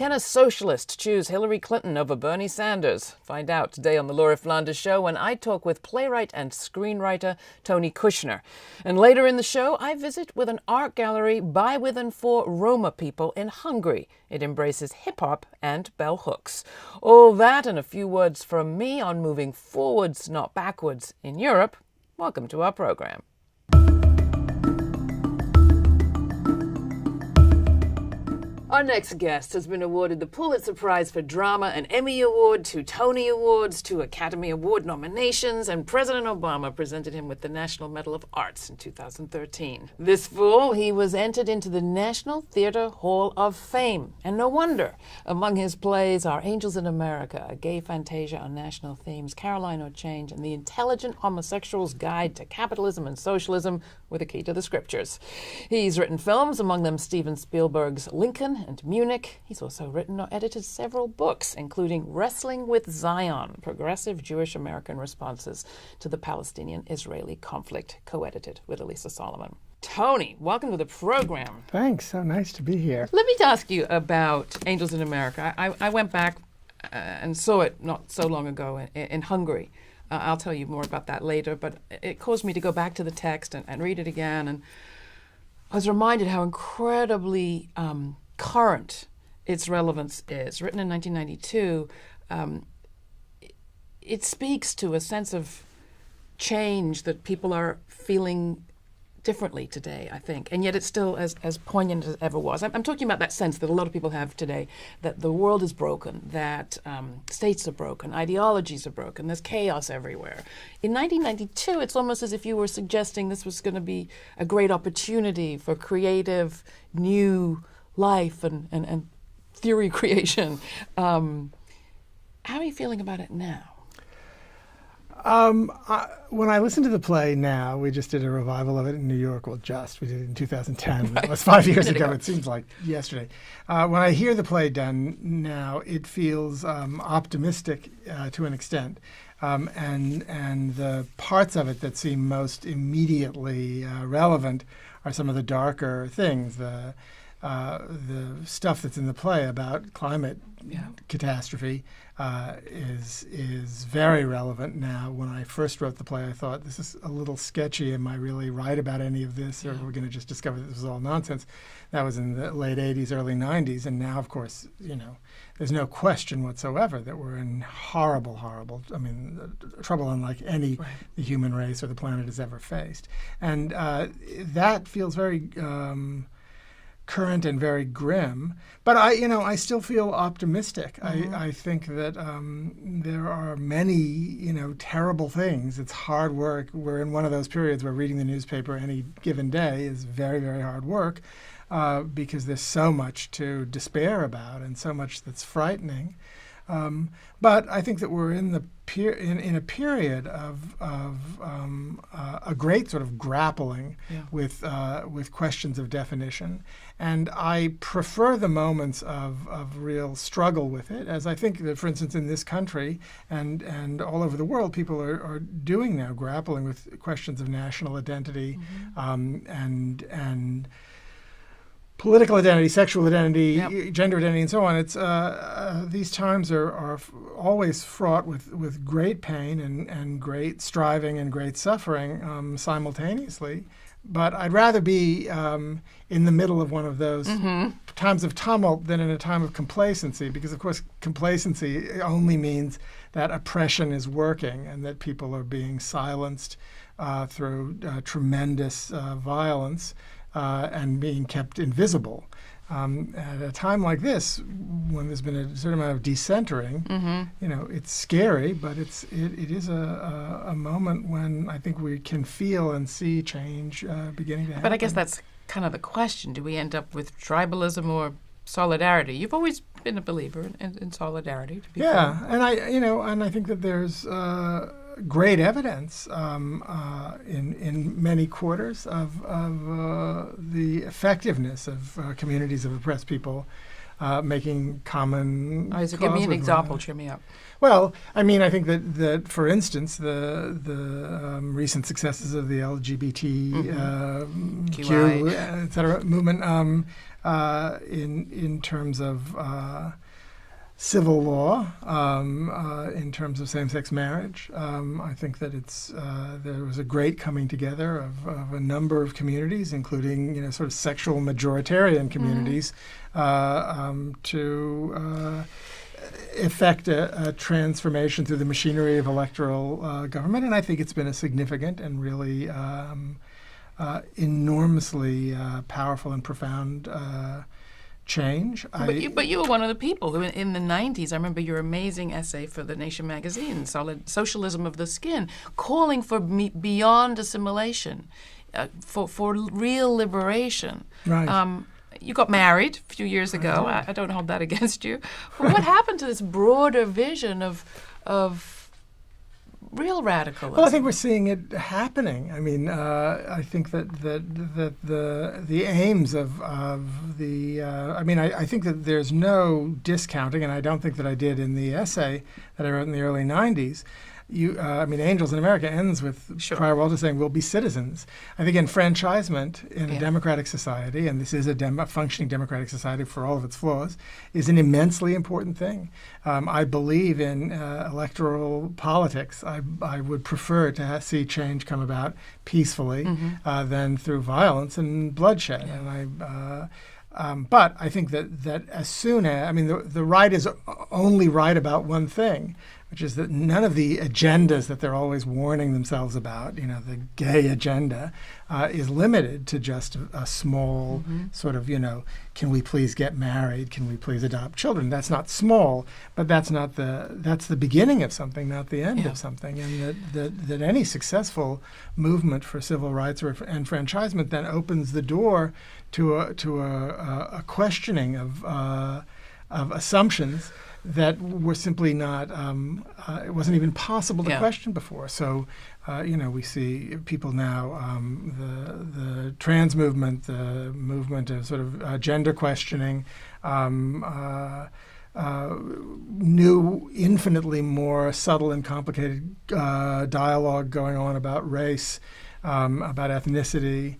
Can a socialist choose Hillary Clinton over Bernie Sanders? Find out today on the Laura Flanders Show when I talk with playwright and screenwriter Tony Kushner. And later in the show, I visit with an art gallery by, with, and for Roma people in Hungary. It embraces hip-hop and bell hooks. All that and a few words from me on moving forwards, not backwards, in Europe. Welcome to our program. Our next guest has been awarded the Pulitzer Prize for Drama, an Emmy Award, 2 Tony Awards, 2 Academy Award nominations, and President Obama presented him with the National Medal of Arts in 2013. This fall, he was entered into the National Theatre Hall of Fame. And no wonder. Among his plays are Angels in America, a gay fantasia on national themes, Caroline or Change, and The Intelligent Homosexual's Guide to Capitalism and Socialism with a Key to the Scriptures. He's written films, among them Steven Spielberg's Lincoln and Munich. He's also written or edited several books, including Wrestling with Zion, Progressive Jewish American Responses to the Palestinian-Israeli Conflict, co-edited with Elisa Solomon. Tony, welcome to the program. Thanks, so nice to be here. Let me ask you about Angels in America. I went back and saw it not so long ago in Hungary. I'll tell you more about that later, but it caused me to go back to the text and read it again, and I was reminded how incredibly current its relevance is. Written in 1992, it speaks to a sense of change that people are feeling differently today, I think, and yet it's still as poignant as it ever was. I'm talking about that sense that a lot of people have today, that the world is broken, that states are broken, ideologies are broken, there's chaos everywhere. In 1992, it's almost as if you were suggesting this was going to be a great opportunity for creative, new life and theory creation. How are you feeling about it now? When I listen to the play now, we just did a revival of it in New York. Well, we did it in 2010. Right. That was 5 years ago. It seems like yesterday. When I hear the play done now, it feels optimistic to an extent. And the parts of it that seem most immediately relevant are some of the darker things. The stuff that's in the play about climate catastrophe is very relevant now. When I first wrote the play, I thought, this is a little sketchy. Am I really right about any of this? Or we're going to just discover that this is all nonsense? That was in the late 80s, early 90s. And now, of course, there's no question whatsoever that we're in horrible, trouble unlike any the human race or the planet has ever faced. And that feels very current and very grim, but I still feel optimistic. Mm-hmm. I think that there are many terrible things. It's hard work. We're in one of those periods where reading the newspaper any given day is very, very hard work because there's so much to despair about and so much that's frightening. But I think that we're in a period of a great sort of grappling with questions of definition, and I prefer the moments of real struggle with it, as I think that, for instance, in this country and all over the world, people are doing now, grappling with questions of national identity, and political identity, sexual identity, gender identity, and so on. It's these times are always fraught with great pain and great striving and great suffering simultaneously. But I'd rather be in the middle of one of those times of tumult than in a time of complacency, because, of course, complacency only means that oppression is working and that people are being silenced through tremendous violence. And being kept invisible. At a time like this, when there's been a certain amount of decentering, it's scary, but it is a moment when I think we can feel and see change beginning to happen. But I guess that's kind of the question. Do we end up with tribalism or solidarity? You've always been a believer in solidarity. To be fair. And I think that there's great evidence in many quarters of the effectiveness of communities of oppressed people making common All right, so cause give me an with example. one. Cheer me up. Well, I mean, I think that for instance, the recent successes of the LGBT Q, et cetera, movement in terms of civil law, in terms of same-sex marriage. I think that there was a great coming together of a number of communities, including sort of sexual majoritarian communities, to effect a transformation through the machinery of electoral government, and I think it's been a significant and really enormously powerful and profound change. But you were one of the people who, in the 90s, I remember your amazing essay for The Nation magazine, Socialism of the Skin, calling for beyond assimilation, for real liberation. Right. You got married a few years ago. I don't hold that against you. But what happened to this broader vision of real radicalism? Well, I think we're seeing it happening. I mean, I think that the aims of the I think that there's no discounting, and I don't think that I did in the essay that I wrote in the early 90s. Angels in America ends with Prior Walter saying we'll be citizens. I think enfranchisement in a democratic society, and this is a functioning democratic society for all of its flaws, is an immensely important thing. I believe in electoral politics. I would prefer to see change come about peacefully than through violence and bloodshed. Yeah. And but I think that as soon as the right is only right about one thing, which is that none of the agendas that they're always warning themselves about, the gay agenda, is limited to just a small sort of, can we please get married? Can we please adopt children? That's not small, but that's the beginning of something, not the end of something. And that any successful movement for civil rights or enfranchisement then opens the door to a questioning of assumptions that were simply not, it wasn't even possible to question before. So, we see people now, the trans movement, the movement of sort of gender questioning, new, infinitely more subtle and complicated dialogue going on about race, about ethnicity,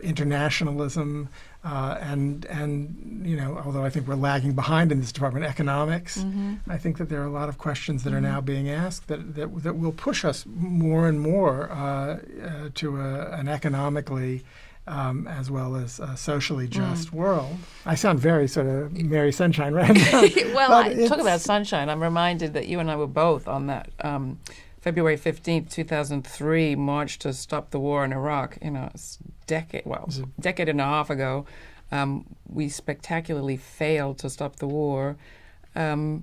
internationalism, and although I think we're lagging behind in this department, economics, I think that there are a lot of questions that are now being asked that will push us more and more to an economically as well as a socially just world. I sound very sort of Mary Sunshine right now. Well, talk about sunshine. I'm reminded that you and I were both on that February 15th, 2003, march to stop the war in Iraq. It's a decade and a half ago. We spectacularly failed to stop the war. A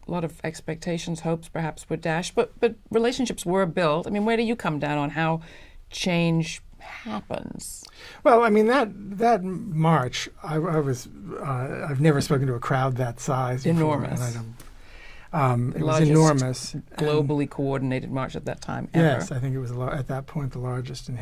lot of expectations, hopes perhaps were dashed, but relationships were built. Where do you come down on how change happens? Well, that march, I've never spoken to a crowd that size. Enormous. Before, and it was enormous. Globally coordinated march at that time ever. Yes, I think it was at that point the largest in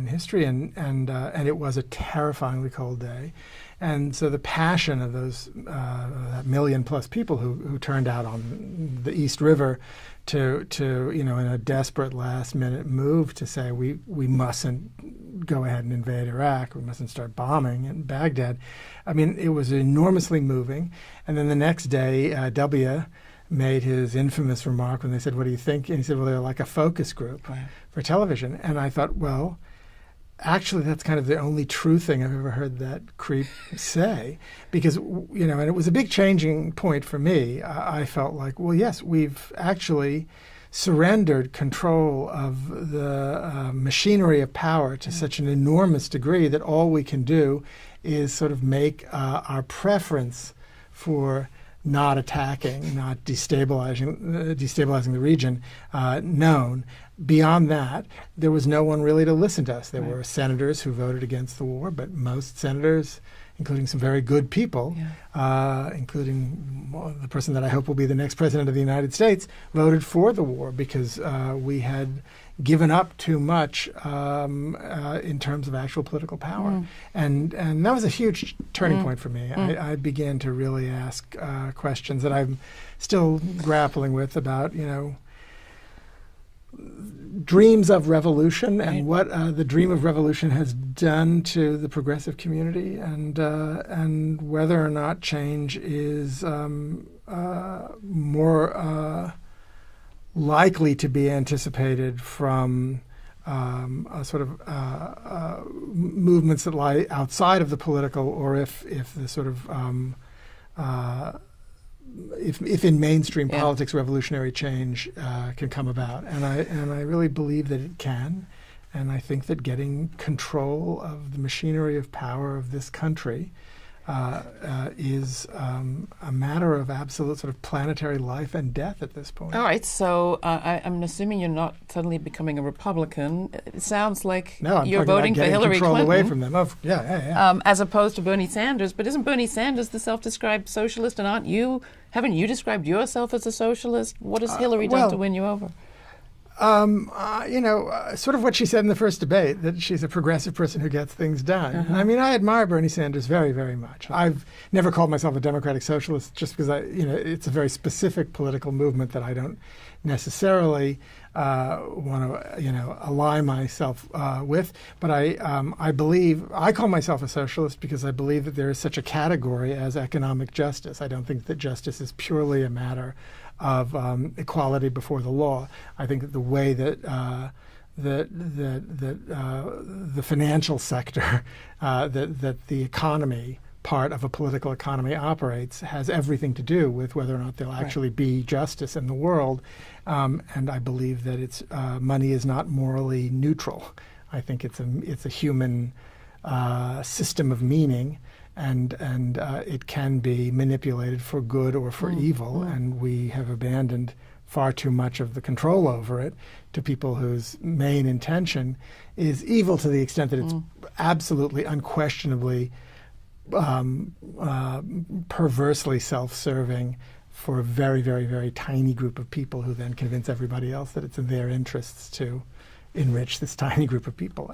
history, and it was a terrifyingly cold day, and so the passion of those that million-plus people who turned out on the East River to in a desperate last-minute move to say we mustn't go ahead and invade Iraq, we mustn't start bombing in Baghdad. It was enormously moving, and then the next day, W. made his infamous remark when they said, "What do you think?" And he said, "Well, they're like a focus group for television." And I thought, well, actually, that's kind of the only true thing I've ever heard that creep say, because and it was a big changing point for me. I felt like, well, yes, we've actually surrendered control of the machinery of power to such an enormous degree that all we can do is sort of make our preference for not attacking, not destabilizing the region known. Beyond that, there was no one really to listen to us. There were senators who voted against the war, but most senators, including some very good people, including the person that I hope will be the next president of the United States, voted for the war because we had given up too much in terms of actual political power. And that was a huge turning point for me. I began to really ask questions that I'm still grappling with about, dreams of revolution and what the dream of revolution has done to the progressive community, and whether or not change is more likely to be anticipated from a sort of movements that lie outside of the political, or if the sort of if in mainstream politics revolutionary change can come about, and I really believe that it can, and I think that getting control of the machinery of power of this country is a matter of absolute sort of planetary life and death at this point. All right, so I'm assuming you're not suddenly becoming a Republican. It sounds like you're voting for Hillary Clinton. Away from them. As opposed to Bernie Sanders. But isn't Bernie Sanders the self-described socialist, and haven't you described yourself as a socialist? What has Hillary done to win you over? Sort of what she said in the first debate, that she's a progressive person who gets things done. I mean, I admire Bernie Sanders very, very much. I've never called myself a democratic socialist just because it's a very specific political movement that I don't necessarily want to, align myself with. But I call myself a socialist because I believe that there is such a category as economic justice. I don't think that justice is purely a matter of equality before the law. I think that the way that the financial sector, that the economy part of a political economy operates, has everything to do with whether or not there'll actually be justice in the world. And I believe that money is not morally neutral. I think it's a human system of meaning. And it can be manipulated for good or for evil, and we have abandoned far too much of the control over it to people whose main intention is evil, to the extent that it's absolutely, unquestionably, perversely self-serving for a very, very, very tiny group of people who then convince everybody else that it's in their interests to enrich this tiny group of people.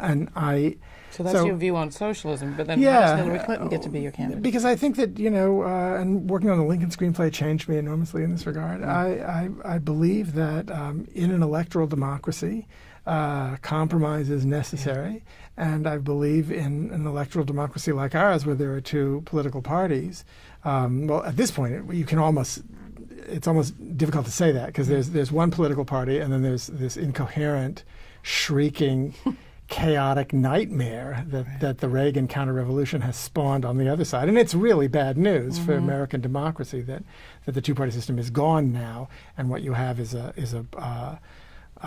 So that's your view on socialism, but then how does Hillary Clinton get to be your candidate? Because I think that, and working on the Lincoln screenplay changed me enormously in this regard. I believe that in an electoral democracy, compromise is necessary, and I believe in an electoral democracy like ours, where there are two political parties. Well, at this point, it's almost difficult to say that, because there's one political party, and then there's this incoherent, shrieking, chaotic nightmare that the Reagan counter-revolution has spawned on the other side. And it's really bad news for American democracy that the two-party system is gone now, and what you have is a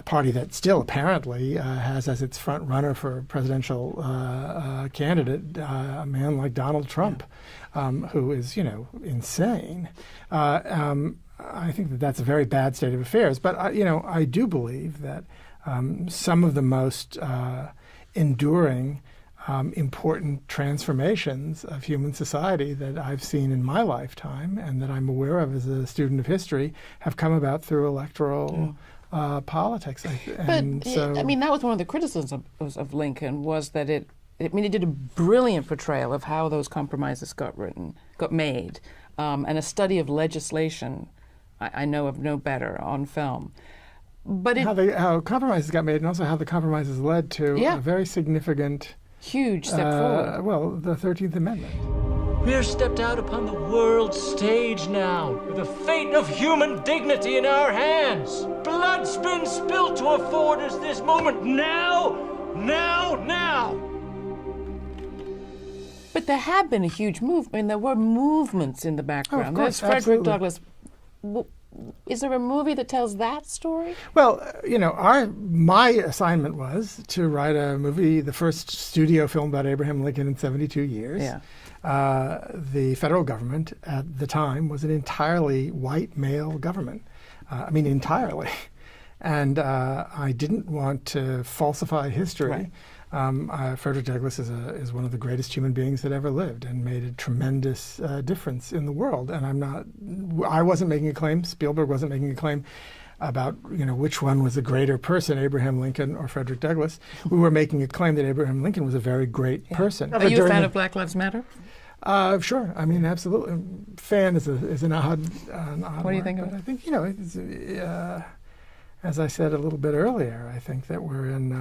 party that still apparently has as its front runner for presidential candidate a man like Donald Trump, who is, insane. I think that's a very bad state of affairs. But, I do believe that some of the most enduring, important transformations of human society that I've seen in my lifetime, and that I'm aware of as a student of history, have come about through electoral politics. That was one of the criticisms of Lincoln, was that it did a brilliant portrayal of how those compromises got made, and a study of legislation I know of no better on film. But how compromises got made, and also how the compromises led to a very significant, huge step forward. Well, the 13th Amendment. We're stepped out upon the world stage now, with the fate of human dignity in our hands. Blood's been spilled to afford us this moment now. But there had been a huge movement. I mean, there were movements in the background. Of course, There's Frederick absolutely. Douglass. Is there a movie that tells that story? Well, my assignment was to write a movie, the first studio film about Abraham Lincoln in 72 years. Yeah. The federal government at the time was an entirely white male government. Entirely. And I didn't want to falsify history. Right. Frederick Douglass is one of the greatest human beings that ever lived, and made a tremendous difference in the world. And I wasn't making a claim. Spielberg wasn't making a claim. about which one was a greater person, Abraham Lincoln or Frederick Douglass. We were making a claim that Abraham Lincoln was a very great person. Are you a fan of Black Lives Matter? Sure. I mean, absolutely. Fan is an odd. What do you think of it? I think it's, as I said a little bit earlier, I think that we're in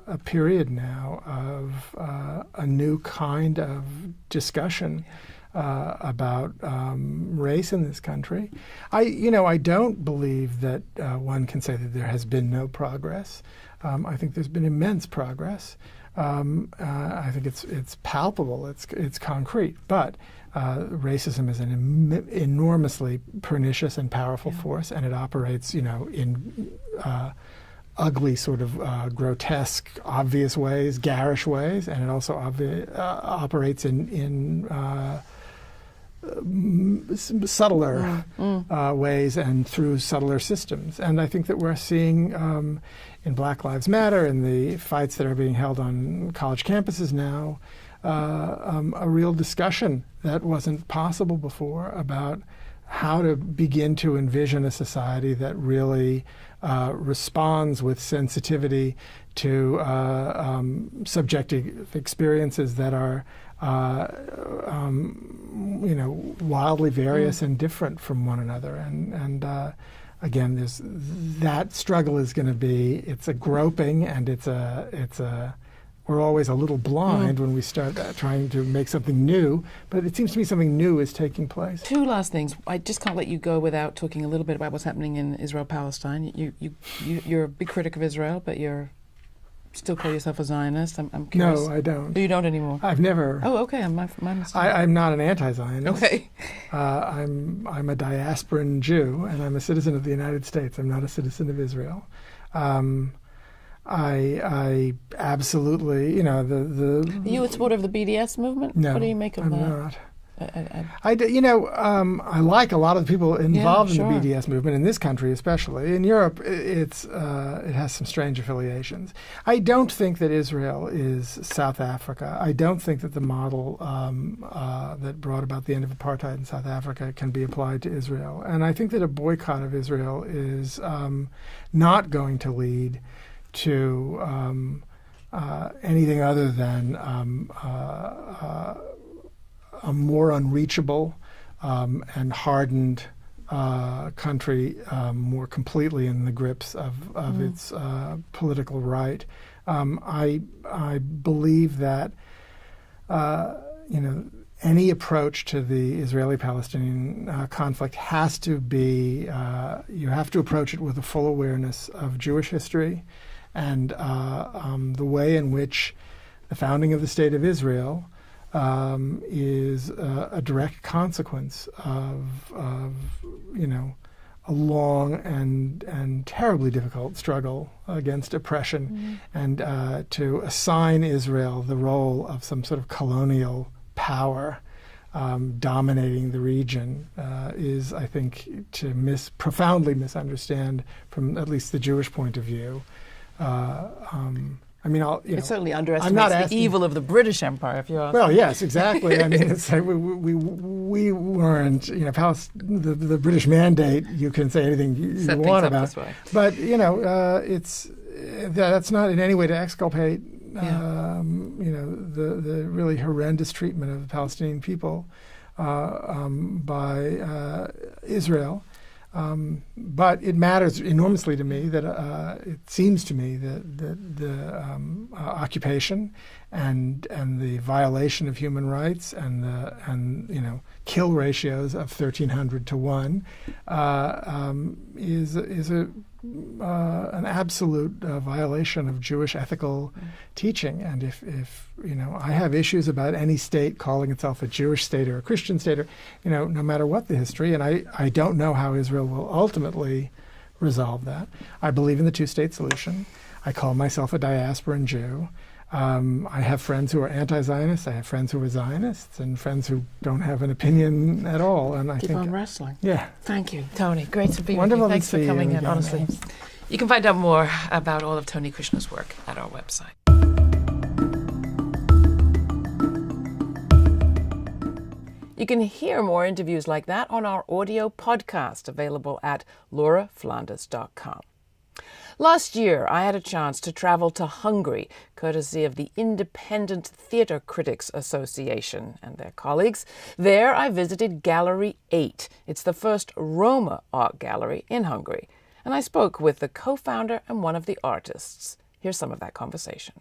a period now of a new kind of discussion about race in this country. I don't believe that one can say that there has been no progress. I think there's been immense progress. I think it's palpable, it's concrete, but racism is an enormously pernicious and powerful force, and it operates, in ugly, sort of grotesque, obvious ways, garish ways, and it also operates in subtler ways and through subtler systems. And I think that we're seeing in Black Lives Matter and the fights that are being held on college campuses now a real discussion that wasn't possible before about how to begin to envision a society that really responds with sensitivity to subjective experiences that are wildly various and different from one another. And again, that struggle is going to be, it's a groping, and we're always a little blind when we start trying to make something new, but it seems to me something new is taking place. Two last things. I just can't let you go without talking a little bit about what's happening in Israel-Palestine. You're a big critic of Israel, but you're still call yourself a Zionist? I'm curious. No, I don't. You don't anymore? I've never. Oh, okay. My mistake. I'm not an anti-Zionist. Okay. I'm a diasporan Jew, and I'm a citizen of the United States. I'm not a citizen of Israel. I absolutely, the. Are you a supporter of the BDS movement? No, what do you make of I'm that? not. I like a lot of the people involved in the BDS movement in this country, especially. In Europe, it has some strange affiliations. I don't think that Israel is South Africa. I don't think that the model that brought about the end of apartheid in South Africa can be applied to Israel. And I think that a boycott of Israel is not going to lead to anything other than a more unreachable and hardened country more completely in the grips of its political right. I believe that any approach to the Israeli-Palestinian conflict has to be you have to approach it with a full awareness of Jewish history and the way in which the founding of the State of Israel is a direct consequence of a long and terribly difficult struggle against oppression, and to assign Israel the role of some sort of colonial power dominating the region is, I think, to profoundly misunderstand from at least the Jewish point of view. It certainly underestimates the evil of the British Empire, if you ask me. Well, yes, exactly. I mean, it's like we weren't, the British Mandate. You can say anything you want about, but that's not in any way to exculpate, the really horrendous treatment of the Palestinian people by Israel. But it matters enormously to me that it seems to me that the occupation and the violation of human rights and kill ratios of 1,300 to 1 is an absolute violation of Jewish ethical teaching. And if I have issues about any state calling itself a Jewish state or a Christian state, or no matter what the history, and I don't know how Israel will ultimately resolve that. I believe in the two-state solution. I call myself a diasporan Jew. I have friends who are anti-Zionists. I have friends who are Zionists, and friends who don't have an opinion at all. And I keep think on wrestling. Yeah. Thank you, Tony. Great to be Wonderful with you. Thanks for coming in. Again, honestly, you can find out more about all of Tony Kushner's work at our website. You You can hear more interviews like that on our audio podcast, available at lauraflanders.com. Last year, I had a chance to travel to Hungary, courtesy of the Independent Theatre Critics Association and their colleagues. There, I visited Gallery 8. It's the first Roma art gallery in Hungary. And I spoke with the co-founder and one of the artists. Here's some of that conversation.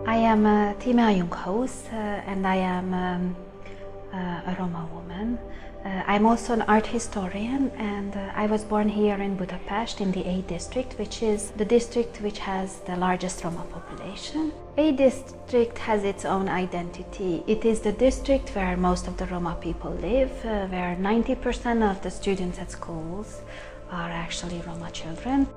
I am Timea Junghaus and I am a Roma woman. I'm also an art historian, and I was born here in Budapest in the A district, which is the district which has the largest Roma population. A district has its own identity. It is the district where most of the Roma people live, where 90% of the students at schools are actually Roma children.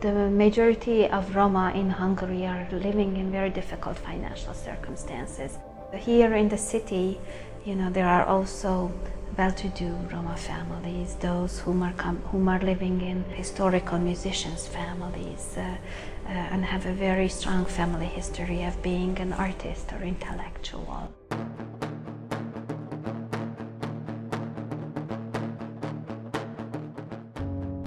The majority of Roma in Hungary are living in very difficult financial circumstances. Here in the city, there are also well-to-do Roma families, those whom are living in historical musicians' families and have a very strong family history of being an artist or intellectual.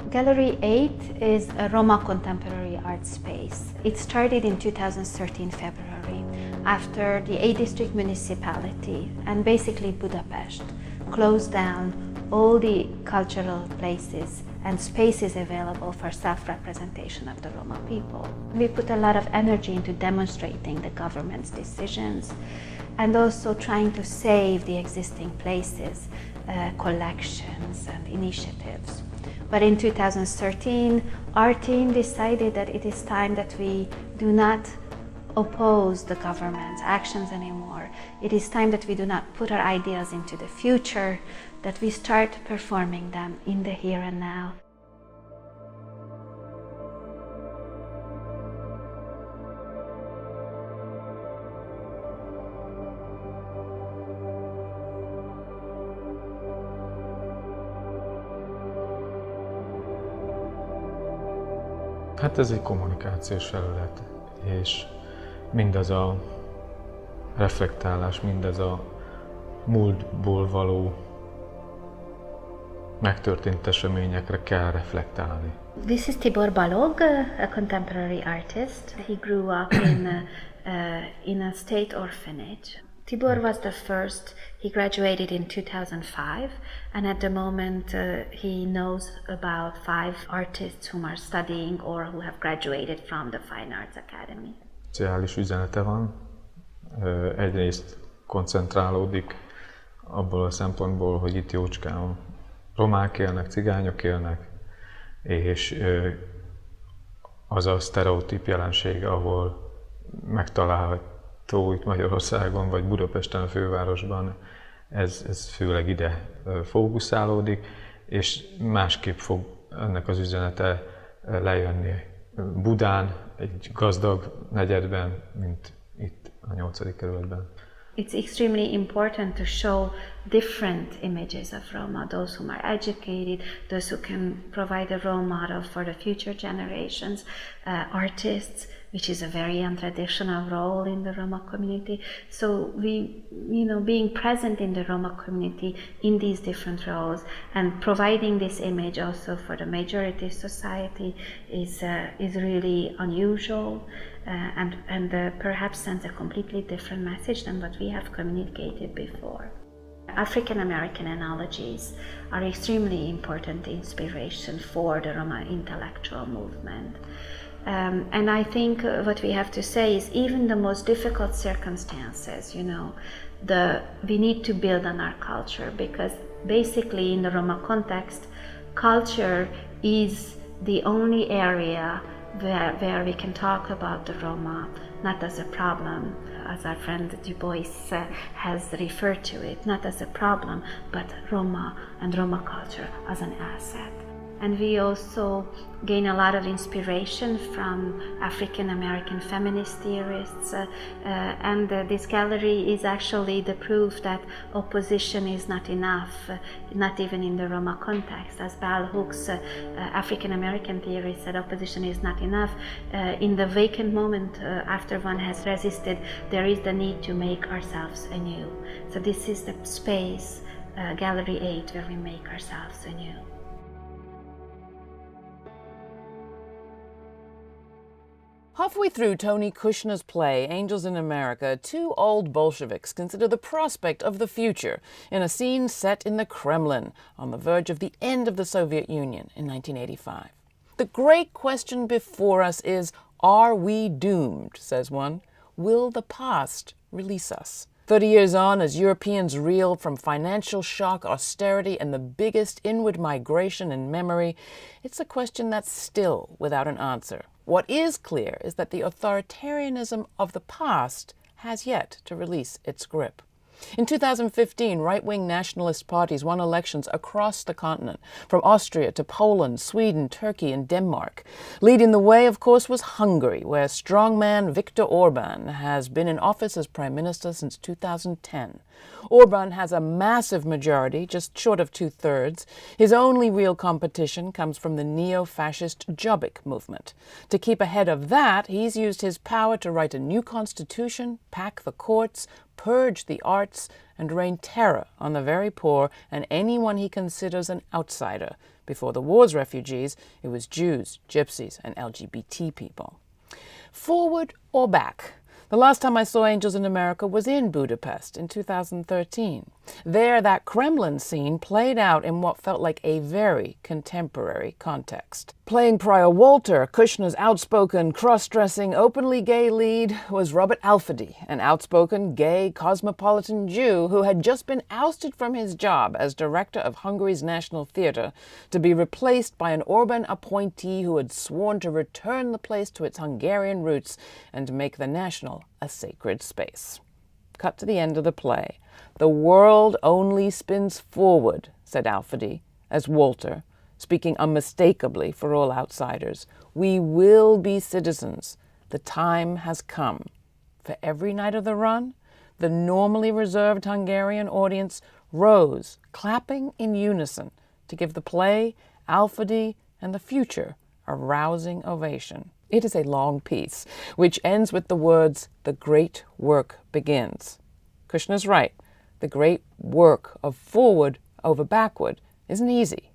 Gallery 8 is a Roma contemporary art space. It started in 2013 February after the A district municipality and basically Budapest closed down all the cultural places and spaces available for self-representation of the Roma people. We put a lot of energy into demonstrating the government's decisions and also trying to save the existing places, collections and initiatives. But in 2013, our team decided that it is time that we do not oppose the government's actions anymore. It is time that we do not put our ideas into the future, that we start performing them in the here and now. Hát ez egy kommunikációs felület, és mindaz a reflektálás, mindez a múltból való megtörtént eseményekre kell reflektálni. This is Tibor Balog, a contemporary artist. He grew up in a state orphanage. Tibor was the first. He graduated in 2005, and at the moment he knows about 5 artists who are studying or who have graduated from the Fine Arts Academy. Szociális üzenete van. Egyrészt koncentrálódik abból a szempontból, hogy itt jócskán romák élnek, cigányok élnek, és az a sztereotíp jelenség, ahol megtalálható itt Magyarországon vagy Budapesten, a fővárosban, ez főleg ide fókuszálódik, és másképp fog ennek az üzenete lejönni Budán, egy gazdag negyedben, mint itt a 8. kerületben. It's extremely important to show different images of Roma, those who are educated, those who can provide a role model for the future generations, artists, which is a very untraditional role in the Roma community. So being present in the Roma community in these different roles and providing this image also for the majority society is really unusual and perhaps sends a completely different message than what we have communicated before. African American analogies are extremely important inspiration for the Roma intellectual movement. And I think what we have to say is even the most difficult circumstances, we need to build on our culture, because basically in the Roma context, culture is the only area where we can talk about the Roma, not as a problem, as our friend Du Bois has referred to it, not as a problem, but Roma and Roma culture as an asset. And we also gain a lot of inspiration from African American feminist theorists. And this gallery is actually the proof that opposition is not enough, not even in the Roma context. As Bell Hooks, African American theorist, said, opposition is not enough. In the vacant moment after one has resisted, there is the need to make ourselves anew. So this is the space, Gallery 8, where we make ourselves anew. Halfway through Tony Kushner's play, Angels in America, two old Bolsheviks consider the prospect of the future in a scene set in the Kremlin on the verge of the end of the Soviet Union in 1985. The great question before us is, are we doomed, says one? Will the past release us? 30 years on, as Europeans reel from financial shock, austerity, and the biggest inward migration in memory, it's a question that's still without an answer. What is clear is that the authoritarianism of the past has yet to release its grip. In 2015, right-wing nationalist parties won elections across the continent, from Austria to Poland, Sweden, Turkey, and Denmark. Leading the way, of course, was Hungary, where strongman Viktor Orban has been in office as prime minister since 2010. Orban has a massive majority, just short of 2/3. His only real competition comes from the neo-fascist Jobbik movement. To keep ahead of that, he's used his power to write a new constitution, pack the courts, purge the arts, and rain terror on the very poor and anyone he considers an outsider. Before the war's refugees, it was Jews, Gypsies, and LGBT people. Forward or back? The last time I saw Angels in America was in Budapest in 2013. There, that Kremlin scene played out in what felt like a very contemporary context. Playing Prior Walter, Kushner's outspoken, cross-dressing, openly gay lead was Robert Alfady, an outspoken, gay, cosmopolitan Jew who had just been ousted from his job as director of Hungary's National Theatre to be replaced by an Orban appointee who had sworn to return the place to its Hungarian roots and make the National a sacred space. Cut to the end of the play. The world only spins forward, said Alfady, as Walter, speaking unmistakably for all outsiders. We will be citizens. The time has come. For every night of the run, the normally reserved Hungarian audience rose, clapping in unison, to give the play, Alfady, and the future a rousing ovation. It is a long piece, which ends with the words, "The great work begins." Kushner's right. The great work of forward over backward isn't easy,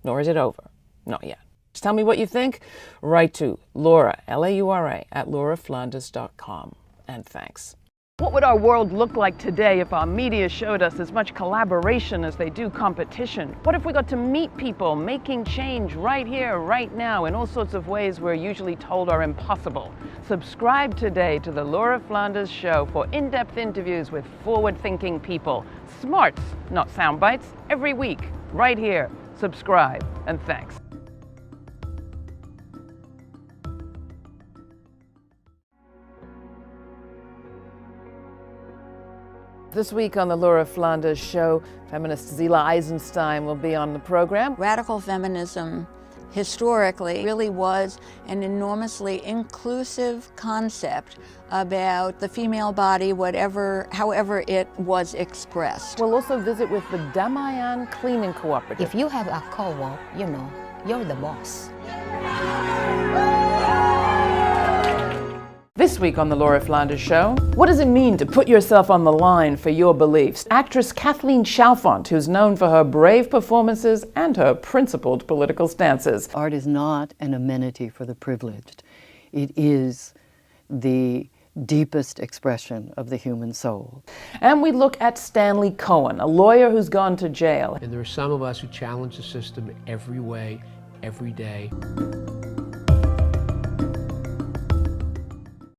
nor is it over. Not yet. Just tell me what you think. Write to Laura, Laura, at lauraflanders.com. And thanks. What would our world look like today if our media showed us as much collaboration as they do competition? What if we got to meet people making change right here, right now, in all sorts of ways we're usually told are impossible? Subscribe today to the Laura Flanders Show for in-depth interviews with forward-thinking people. Smarts, not sound bites, every week, right here. Subscribe, and thanks. This week on the Laura Flanders Show, feminist Zila Eisenstein will be on the program. Radical feminism historically really was an enormously inclusive concept about the female body, however it was expressed. We'll also visit with the Damayan Cleaning Cooperative. If you have a co-op, you're the boss. This week on the Laura Flanders Show, what does it mean to put yourself on the line for your beliefs? Actress Kathleen Chalfant, who's known for her brave performances and her principled political stances. Art is not an amenity for the privileged. It is the deepest expression of the human soul. And we look at Stanley Cohen, a lawyer who's gone to jail. And there are some of us who challenge the system every way, every day.